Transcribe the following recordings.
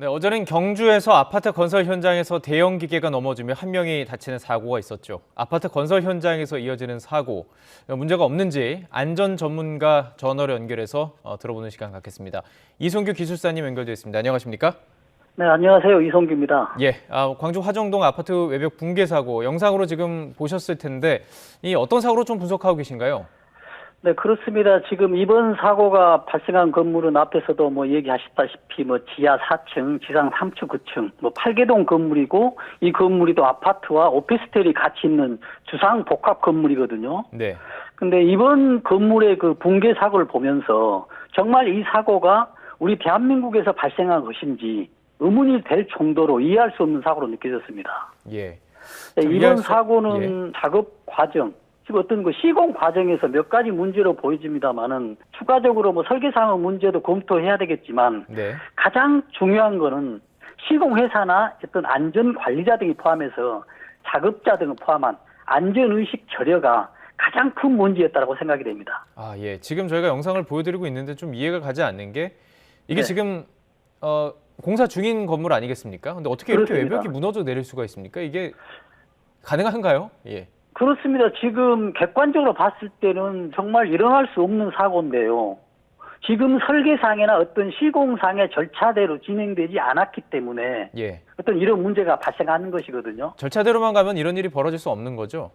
네, 어제는 경주에서 아파트 건설 현장에서 대형 기계가 넘어지며 한 명이 다치는 사고가 있었죠. 아파트 건설 현장에서 이어지는 사고, 문제가 없는지 안전 전문가 전화로 연결해서 들어보는 시간 갖겠습니다. 이송규 기술사님 연결되어 있습니다. 안녕하십니까? 네, 안녕하세요. 이성규입니다. 예, 광주 화정동 아파트 외벽 붕괴 사고 영상으로 지금 보셨을 텐데 이 어떤 사고로 좀 분석하고 계신가요? 네, 그렇습니다. 지금 이번 사고가 발생한 건물은 앞에서도 얘기하셨다시피 지하 4층, 지상 3층, 9층, 8개동 건물이고 이 건물이 또 아파트와 오피스텔이 같이 있는 주상 복합 건물이거든요. 네. 근데 이번 건물의 그 붕괴 사고를 보면서 정말 이 사고가 우리 대한민국에서 발생한 것인지 의문이 될 정도로 이해할 수 없는 사고로 느껴졌습니다. 예. 네, 이번 사고는 작업 과정, 지금 어떤 시공 과정에서 몇 가지 문제로 보여집니다만은 추가적으로 설계상의 문제도 검토해야 되겠지만 네. 가장 중요한 거는 시공회사나 어떤 안전관리자 등이 포함해서 작업자 등을 포함한 안전의식 결여가 가장 큰 문제였다고 생각이 됩니다. 아, 예. 지금 저희가 영상을 보여드리고 있는데 좀 이해가 가지 않는 게 이게 네. 지금 공사 중인 건물 아니겠습니까? 근데 어떻게 이렇게 그렇습니다. 외벽이 무너져 내릴 수가 있습니까? 이게 가능한가요? 예. 그렇습니다. 지금 객관적으로 봤을 때는 정말 일어날 수 없는 사고인데요. 지금 설계상이나 어떤 시공상의 절차대로 진행되지 않았기 때문에 예. 어떤 이런 문제가 발생하는 것이거든요. 절차대로만 가면 이런 일이 벌어질 수 없는 거죠?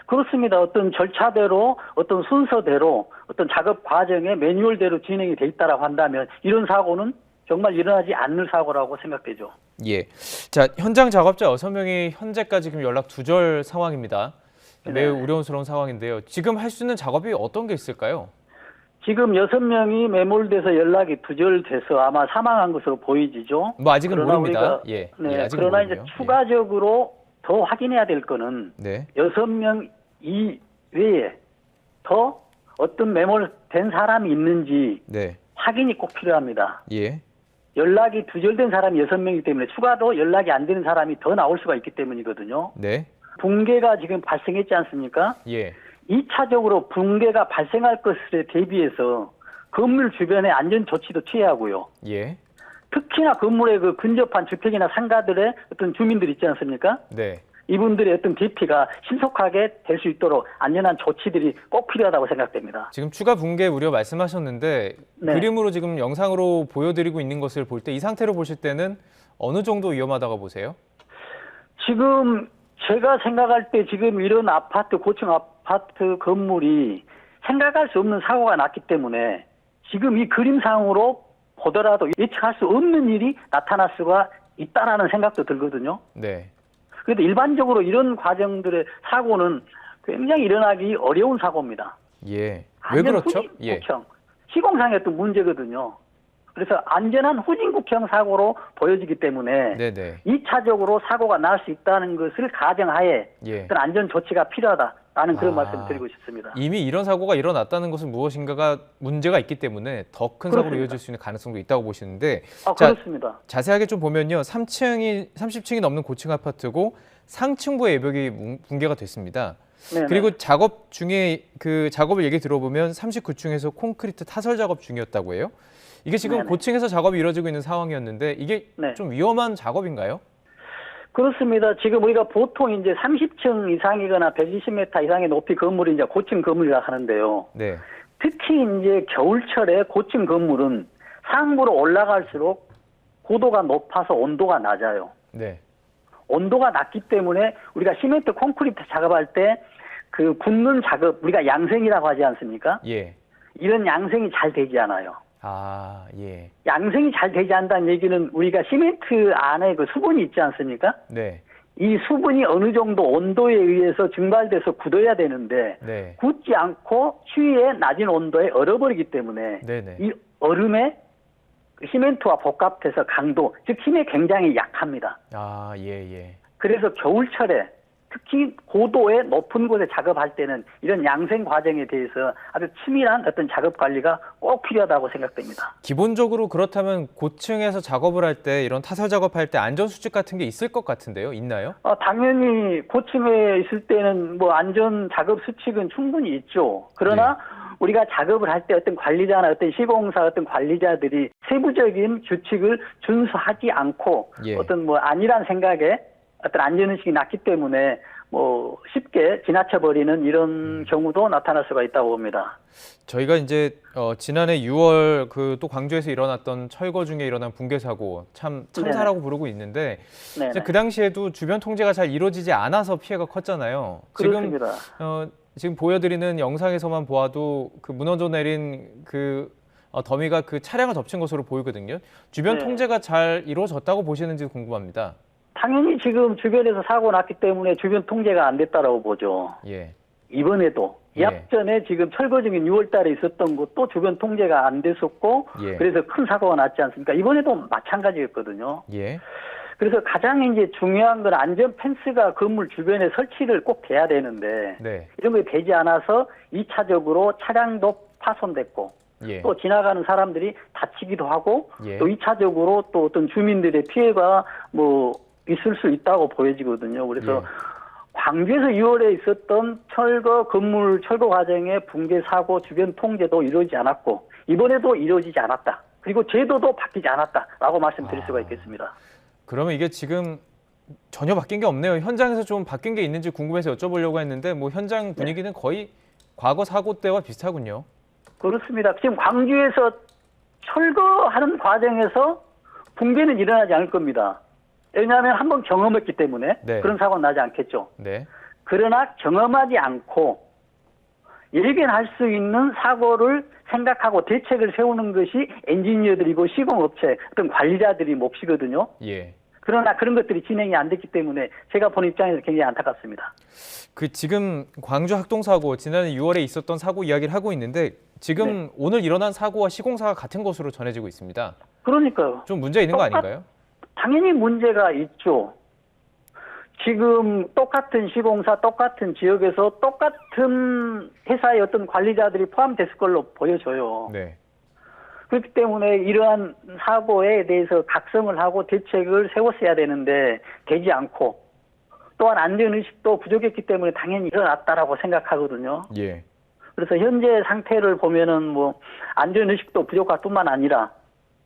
그렇습니다. 어떤 절차대로, 어떤 순서대로, 어떤 작업 과정의 매뉴얼대로 진행이 돼 있다라고 한다면 이런 사고는 정말 일어나지 않는 사고라고 생각되죠. 예. 자, 현장 작업자 6명이 현재까지 지금 연락 두절 상황입니다. 매우 우려스러운 상황인데요. 지금 할 수 있는 작업이 어떤 게 있을까요? 지금 6명이 매몰돼서 연락이 두절돼서 아마 사망한 것으로 보이지죠. 아직은 모릅니다. 예. 네. 예, 아직은 그러나 모르고요. 이제 추가적으로 더 확인해야 될 거는 네. 6명 이외에 더 어떤 매몰된 사람이 있는지 네. 확인이 꼭 필요합니다. 예. 연락이 두절된 사람이 6명이기 때문에 추가로 연락이 안 되는 사람이 더 나올 수가 있기 때문이거든요. 네. 붕괴가 지금 발생했지 않습니까? 예. 2차적으로 붕괴가 발생할 것에 대비해서 건물 주변의 안전 조치도 취하고요. 예. 특히나 건물의 그 근접한 주택이나 상가들의 어떤 주민들 있지 않습니까? 네. 이분들의 어떤 대피가 신속하게 될 수 있도록 안전한 조치들이 꼭 필요하다고 생각됩니다. 지금 추가 붕괴 우려 말씀하셨는데 네. 그림으로 지금 영상으로 보여드리고 있는 것을 볼 때 이 상태로 보실 때는 어느 정도 위험하다고 보세요? 지금 제가 생각할 때 지금 이런 아파트, 고층 아파트 건물이 생각할 수 없는 사고가 났기 때문에 지금 이 그림상으로 보더라도 예측할 수 없는 일이 나타날 수가 있다라는 생각도 들거든요. 네. 그래도 일반적으로 이런 과정들의 사고는 굉장히 일어나기 어려운 사고입니다. 예. 왜 그렇죠? 예. 후진국형, 시공상의 어떤 문제거든요. 그래서 안전한 후진국형 사고로 보여지기 때문에 네네. 2차적으로 사고가 날 수 있다는 것을 가정하에 예. 어떤 안전 조치가 필요하다라는 그런 말씀을 드리고 싶습니다. 이미 이런 사고가 일어났다는 것은 무엇인가가 문제가 있기 때문에 더 큰 사고로 이어질 수 있는 가능성도 있다고 보시는데 그렇습니다. 자세하게 좀 보면요. 30층이 넘는 고층 아파트고 상층부의 외벽이 붕괴가 됐습니다. 네네. 그리고 작업 중에 그 작업을 얘기 들어보면 39층에서 콘크리트 타설 작업 중이었다고 해요. 이게 지금 네네. 고층에서 작업이 이루어지고 있는 상황이었는데 이게 네. 좀 위험한 작업인가요? 그렇습니다. 지금 우리가 보통 이제 30층 이상이거나 120m 이상의 높이 건물이 이제 고층 건물이라 하는데요. 네. 특히 이제 겨울철에 고층 건물은 상부로 올라갈수록 고도가 높아서 온도가 낮아요. 네. 온도가 낮기 때문에 우리가 시멘트 콘크리트 작업할 때 그 붓는 작업, 우리가 양생이라고 하지 않습니까? 예. 이런 양생이 잘 되지 않아요. 아, 예. 양생이 잘 되지 않다는 얘기는 우리가 시멘트 안에 그 수분이 있지 않습니까? 네. 이 수분이 어느 정도 온도에 의해서 증발돼서 굳어야 되는데 네. 굳지 않고 추위에 낮은 온도에 얼어버리기 때문에 네네. 이 얼음에 시멘트와 복합해서 강도, 즉 힘에 굉장히 약합니다. 아, 예, 예. 그래서 겨울철에 특히 고도의 높은 곳에 작업할 때는 이런 양생 과정에 대해서 아주 치밀한 어떤 작업 관리가 꼭 필요하다고 생각됩니다. 기본적으로 그렇다면 고층에서 작업을 할 때 이런 타설 작업할 때 안전수칙 같은 게 있을 것 같은데요. 있나요? 당연히 고층에 있을 때는 안전 작업 수칙은 충분히 있죠. 그러나 우리가 작업을 할 때 어떤 관리자나 어떤 시공사 어떤 관리자들이 세부적인 규칙을 준수하지 않고 예. 어떤 뭐 아니란 생각에 어떤 안전의식이 낮기 때문에 뭐 쉽게 지나쳐버리는 이런 경우도 나타날 수가 있다고 봅니다. 저희가 이제 지난해 6월 그 또 광주에서 일어났던 철거 중에 일어난 붕괴 사고 참 참사라고 부르고 있는데 네네. 이제 그 당시에도 주변 통제가 잘 이루어지지 않아서 피해가 컸잖아요. 그렇습니다. 지금 보여드리는 영상에서만 보아도 그 무너져 내린 그 더미가 그 차량을 덮친 것으로 보이거든요. 주변 네. 통제가 잘 이루어졌다고 보시는지 궁금합니다. 당연히 지금 주변에서 사고 났기 때문에 주변 통제가 안 됐다라고 보죠. 예. 이번에도 예. 앞전에 지금 철거 중인 6월 달에 있었던 것도 주변 통제가 안 됐었고 예. 그래서 큰 사고가 났지 않습니까? 이번에도 마찬가지였거든요. 예. 그래서 가장 이제 중요한 건 안전 펜스가 건물 주변에 설치를 꼭 돼야 되는데 네. 이런 게 되지 않아서 2차적으로 차량도 파손됐고 예. 또 지나가는 사람들이 다치기도 하고 예. 또 2차적으로 또 어떤 주민들의 피해가 뭐 있을 수 있다고 보여지거든요. 그래서 예. 광주에서 6월에 있었던 건물 철거 과정의 붕괴 사고 주변 통제도 이루어지지 않았고 이번에도 이루어지지 않았다. 그리고 제도도 바뀌지 않았다라고 말씀드릴 수가 있겠습니다. 그러면 이게 지금 전혀 바뀐 게 없네요. 현장에서 좀 바뀐 게 있는지 궁금해서 여쭤보려고 했는데 뭐 현장 분위기는 거의 과거 사고 때와 비슷하군요. 그렇습니다. 지금 광주에서 철거하는 과정에서 붕괴는 일어나지 않을 겁니다. 왜냐하면 한번 경험했기 때문에 네. 그런 사고는 나지 않겠죠. 네. 그러나 경험하지 않고 예견할 수 있는 사고를 생각하고 대책을 세우는 것이 엔지니어들이고 시공업체 어떤 관리자들이 몫이거든요. 예. 그러나 그런 것들이 진행이 안 됐기 때문에 제가 본 입장에서 굉장히 안타깝습니다. 그 지금 광주 학동 사고 지난해 6월에 있었던 사고 이야기를 하고 있는데 지금 오늘 일어난 사고와 시공사가 같은 것으로 전해지고 있습니다. 그러니까요. 좀 문제 있는 거 아닌가요? 당연히 문제가 있죠. 지금 똑같은 시공사, 똑같은 지역에서 똑같은 회사의 어떤 관리자들이 포함됐을 걸로 보여져요. 네. 그렇기 때문에 이러한 사고에 대해서 각성을 하고 대책을 세웠어야 되는데 되지 않고 또한 안전의식도 부족했기 때문에 당연히 일어났다라고 생각하거든요. 예. 그래서 현재 상태를 보면은 뭐 안전의식도 부족할 뿐만 아니라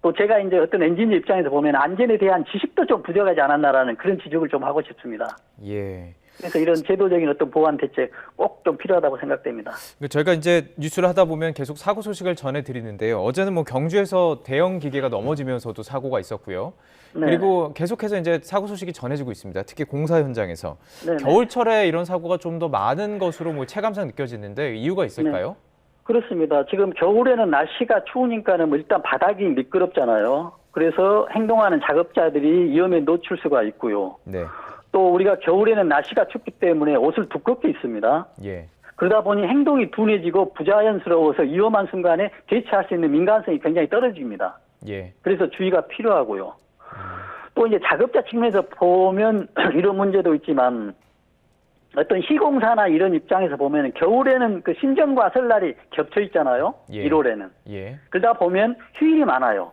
또 제가 이제 어떤 엔지니어 입장에서 보면 안전에 대한 지식도 좀 부족하지 않았나라는 그런 지적을 좀 하고 싶습니다. 예. 그래서 이런 제도적인 어떤 보완 대책 꼭 좀 필요하다고 생각됩니다. 저희가 이제 뉴스를 하다 보면 계속 사고 소식을 전해드리는데요. 어제는 뭐 경주에서 대형 기계가 넘어지면서도 사고가 있었고요. 네. 그리고 계속해서 이제 사고 소식이 전해지고 있습니다. 특히 공사 현장에서. 네네. 겨울철에 이런 사고가 좀 더 많은 것으로 뭐 체감상 느껴지는데 이유가 있을까요? 그렇습니다. 지금 겨울에는 날씨가 추우니까는 뭐 일단 바닥이 미끄럽잖아요. 그래서 행동하는 작업자들이 위험에 노출 수가 있고요. 네. 또 우리가 겨울에는 날씨가 춥기 때문에 옷을 두껍게 입습니다. 예. 그러다 보니 행동이 둔해지고 부자연스러워서 위험한 순간에 대처할 수 있는 민감성이 굉장히 떨어집니다. 예. 그래서 주의가 필요하고요. 또 이제 작업자 측면에서 보면 이런 문제도 있지만 어떤 시공사나 이런 입장에서 보면 겨울에는 그 신정과 설날이 겹쳐 있잖아요. 예. 1월에는. 예. 그러다 보면 휴일이 많아요.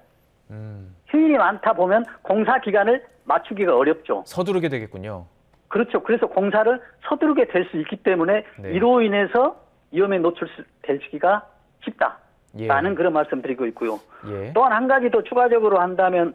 휴일이 많다 보면 공사 기간을 맞추기가 어렵죠. 서두르게 되겠군요. 그렇죠. 그래서 공사를 서두르게 될 수 있기 때문에 네. 이로 인해서 위험에 노출되기가 쉽다라는 예. 그런 말씀 드리고 있고요. 예. 또한 한 가지 더 추가적으로 한다면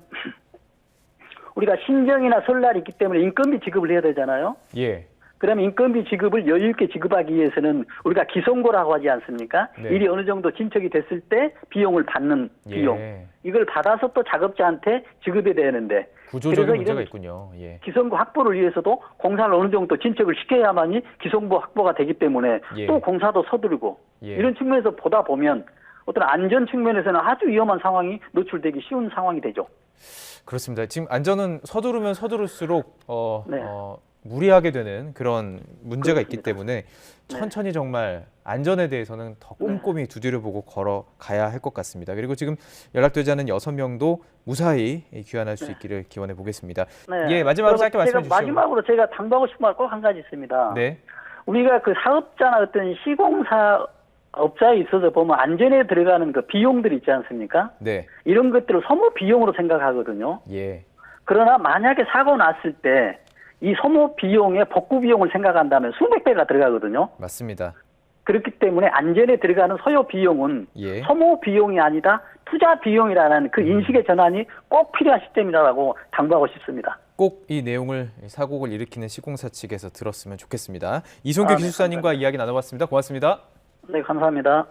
우리가 신정이나 설날이 있기 때문에 인건비 지급을 해야 되잖아요. 예. 그러면 인건비 지급을 여유 있게 지급하기 위해서는 우리가 기성고라고 하지 않습니까? 네. 일이 어느 정도 진척이 됐을 때 비용을 받는 비용. 예. 이걸 받아서 또 작업자한테 지급해야 되는데 구조적인 그래서 문제가 이런 있군요. 예. 기성부 확보를 위해서도 공사를 어느 정도 진척을 시켜야만이 기성부 확보가 되기 때문에 예. 또 공사도 서두르고 예. 이런 측면에서 보다 보면 어떤 안전 측면에서는 아주 위험한 상황이 노출되기 쉬운 상황이 되죠. 그렇습니다. 지금 안전은 서두르면 서두를수록 네. 무리하게 되는 그런 문제가 있기 그렇습니다. 때문에 천천히 정말 안전에 대해서는 더 꼼꼼히 두드려보고 걸어가야 할 것 같습니다. 그리고 지금 연락되지 않은 6명도 무사히 귀환할 수 있기를 기원해 보겠습니다. 네. 예, 마지막으로 그리고 짧게 말씀해 제가 주시죠. 마지막으로 제가 당부하고 싶은 말 꼭 한 가지 있습니다. 네. 우리가 그 사업자나 어떤 시공사 업자에 있어서 보면 안전에 들어가는 그 비용들이 있지 않습니까? 네. 이런 것들을 소모 비용으로 생각하거든요. 예. 그러나 만약에 사고 났을 때 이 소모 비용의 복구 비용을 생각한다면 수백 배가 들어가거든요. 맞습니다. 그렇기 때문에 안전에 들어가는 소요 비용은 예. 소모 비용이 아니다 투자 비용이라는 그 인식의 전환이 꼭 필요한 시점이라고 당부하고 싶습니다. 꼭 이 내용을 사고를 일으키는 시공사 측에서 들었으면 좋겠습니다. 이성규 네, 기술사님과 감사합니다. 이야기 나눠봤습니다. 고맙습니다. 네, 감사합니다.